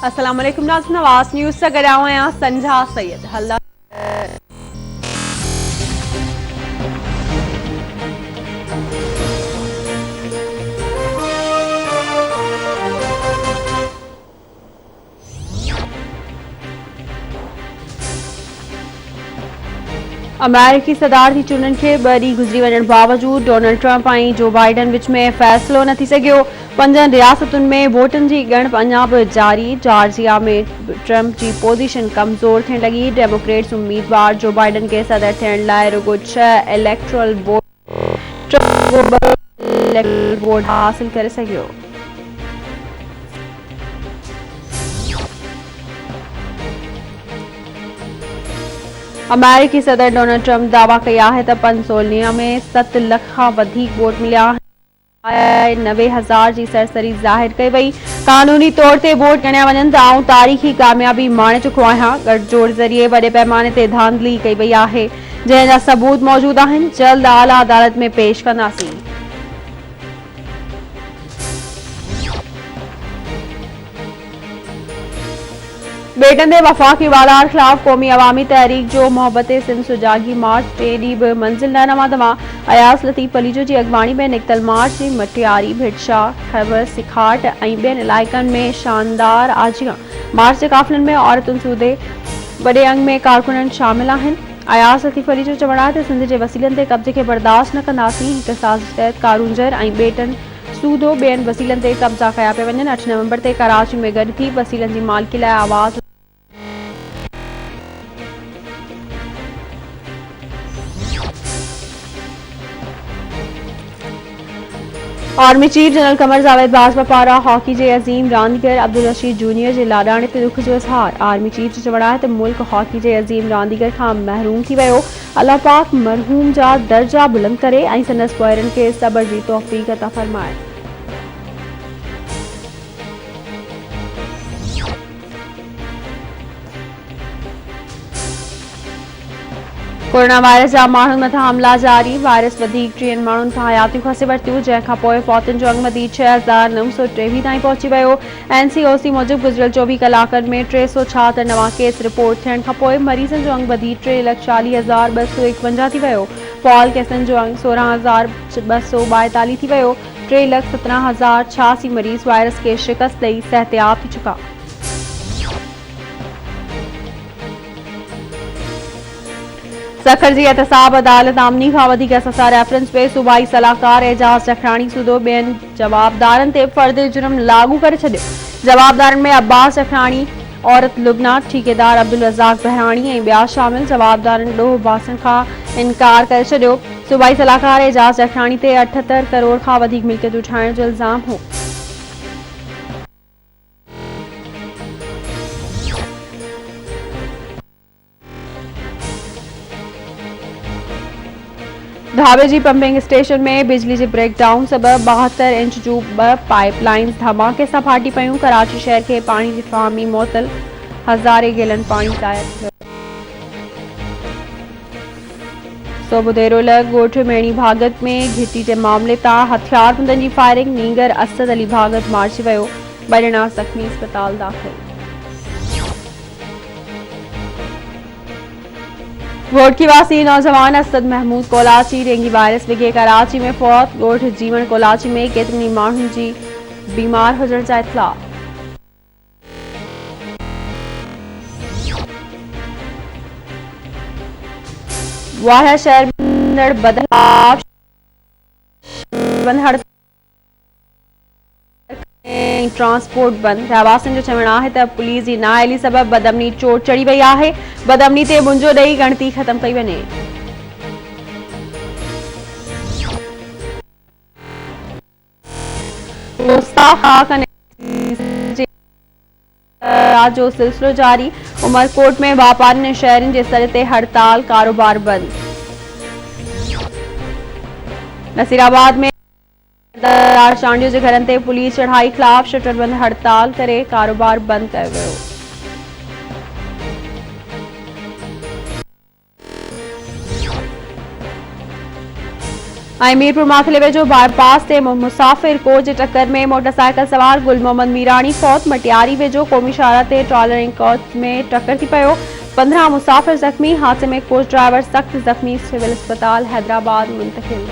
अस्सलाम वालेकुम नाज़रीन, नवाज न्यूज़ से गॾु आहियां संझा सैयद। हल्ला अमेरिकी सदारती चूंडनि खे 2 ॾींहं गुज़री वञण बावजूदि डोनाल्ड ट्रंप ऐं जो बाइडन विच में फ़ैसिलो न थी सघियो। 5 रियासतुनि में वोटनि जी ॻणप अञा बि जारी। जॉर्जिया में ट्रंप जी पोज़ीशन कमज़ोर थियण लॻी। डेमोक्रेट्स उम्मीदवार जो बाइडन खे सदर थियण लाइ रुॻो 6 इलेक्टोरल वोट ट्रंप रुॻो 2 इलेक्टोरल वोट हासिल करे सघियो। अमेरिकी सदर डोनाल्ड ट्रंप दावा कया है त पेंसिल्वेनिया में 7 लख खां वधीक वोट मिलिया आहिनि। 90,000 जी सरसरी ज़ाहिर कई वई। कानूनी तौर ते वोट ॻणिया वञनि था ऐं तारीख़ी कामयाबी माणे चुको आहियां। गठजोड़ ज़रिए वॾे पैमाने ते धांधली कई वई आहे, जंहिं जा सबूत मौजूद आहिनि। जल्द आला अदालत में पेश कंदासीं। बेटन ते वफ़ाक़ी वालार ख़िलाफ़ क़ौमी अवामी तहरीक जो मोहब्बत सिंध सुजागी मार्च 3 ॾींहं बि मंज़िल न रवां तवां। अयास लतीफ़ अलीजो जी अॻवानी में निकितल मार्च जी मटियारी, भिटशाह, खैबर सिखाट ऐं ॿियनि इलाइक़नि में शानदार आजियां। मार्च जे काफ़िलनि में औरतुनि सूदे वॾे अंग में कारकुननि शामिल आहिनि। अयास लतीफ़ अली जो चवणु आहे त सिंध जे वसीलनि ते कब्ज़े खे बर्दाश्त न कंदासीं। हिक साज़िश तहत कारूंजर ऐं बेटन सूदो ॿियनि वसीलनि ते कब्ज़ा कया पिया वञनि। 8 नवंबर ते कराची में गॾु थी वसीलनि जी मालिकी लाइ आवाज़ army chief general Qamar Javed Bajwa पारां हॉकी जे अज़ीम रांदीगर अब्दुल रशीद जूनियर जे लाॾाणे ते दुख जो इज़हार। आर्मी चीफ जो चवणु आहे त मुल्क हॉकी जे अज़ीम रांदीगर खां महरूम थी वियो। अल्लाह पाक मरहूम जा दर्जा बुलंद करे ऐं संदसि पोइरनि खे सब्र जी तौफ़ीक़ अता फ़रमाए। कोरोना वायरस जा माण्हुनि मथां हमला जारी। वायरस वधीक 3 माण्हुनि खां हयातियूं खसे वरितियूं, जंहिंखां पोइ फौतुनि जो अंग वधी 6,923 ताईं पहुची वियो। एनसीओसी मूजिबि गुज़िरियल 24 कलाकनि में 366 नवां केस रिपोर्ट थियण खां पोइ मरीज़नि जो अंग वधी 3,40,251 थी वियो। फॉल केसनि जो अंग 16,242 थी वियो। 3,17,086 मरीज़ वायरस खे शिकस्त ॾेई सिहतयाब थी चुका। सखर जी एहतसाब अदालत आमनी खां वधीक ससा रेफरेंस पे सूबाई सलाहकार एजाज चखराणी सूदो ॿियनि जवाबदारनि ते फ़र्द जुर्म लागू करे छॾियो। जवाबदारनि में अब्बास चखराणी, औरत लुबना, ठेकेदार अब्दुल रज़ाक बहराणी ऐं ॿिया शामिल। जवाबदारनि ॾोह बासण खां इनकार करे छॾियो। सूबाई सलाहकार एजाज चखराणी ते 78 करोड़ खां वधीक मिल्कियतूं ठाहिण जो इल्ज़ाम हो। ढाबे जी पंपिंग स्टेशन में बिजली जे ब्रेकडाउन सबबि 72 इंच जूं 2 पाइपलाइन्स धमाके सां फाटी पयूं। कराची शहर खे पाणी जी फ़राहमी मुअतल, हज़ारे गैलन पाणी ज़ाया थी वियो। सोबुदेरो लॻ ॻोठ मेणी भागत में घिटी जे मामले तां हथियारबंदनि जी फायरिंग। नींगर असद अली भागत मारिजी वियो। 2 ॼणा ज़ख़्मी अस्पताल दाख़िल। वोट की वासी नौजवान असद महमूद कोलाची डेंगी वायरस विघे कराची में फौत। ॻोठ जीवन कोलाची में केतिरनि माण्हुनि जी बीमार हुजण जा इतला। वाहिया शहर में बदलाव ट्रांसपोर्ट बंद। रहवासियुनि जो चवणु आहे त पुलिस जी नाअहली सबबि बदअमनी चोट चढ़ी वई आहे। बदअमनी ते मुंहिंजो ॾेई गणती ख़तम कई वञे। जो सिलसिलो जारी। उमरकोट में वापारियुनि शहरनि जे सर ते हड़ताल, कारोबार बंद। नसीराबाद में चांडियो जे घरनि ते पुलिस चढ़ाई ख़िलाफ़ शटरबंद हड़ताल करे कारोबार बंद कयो वियो। मीरपुर माखले वेझो बाईपास से मुसाफिर कोच टक्कर में मोटरसाइकिल सवार गुल मोहम्मद मीरानी फौत। मटियारी वेझो क़ौमी शाहरा ते ट्रॉलरिंग कोच में टक्कर थी पियो। 15 मुसाफिर जख्मी। हादसे में कोच ड्राइवर सख्त जख्मी, सिविल अस्पताल हैदराबाद मुंतकिल।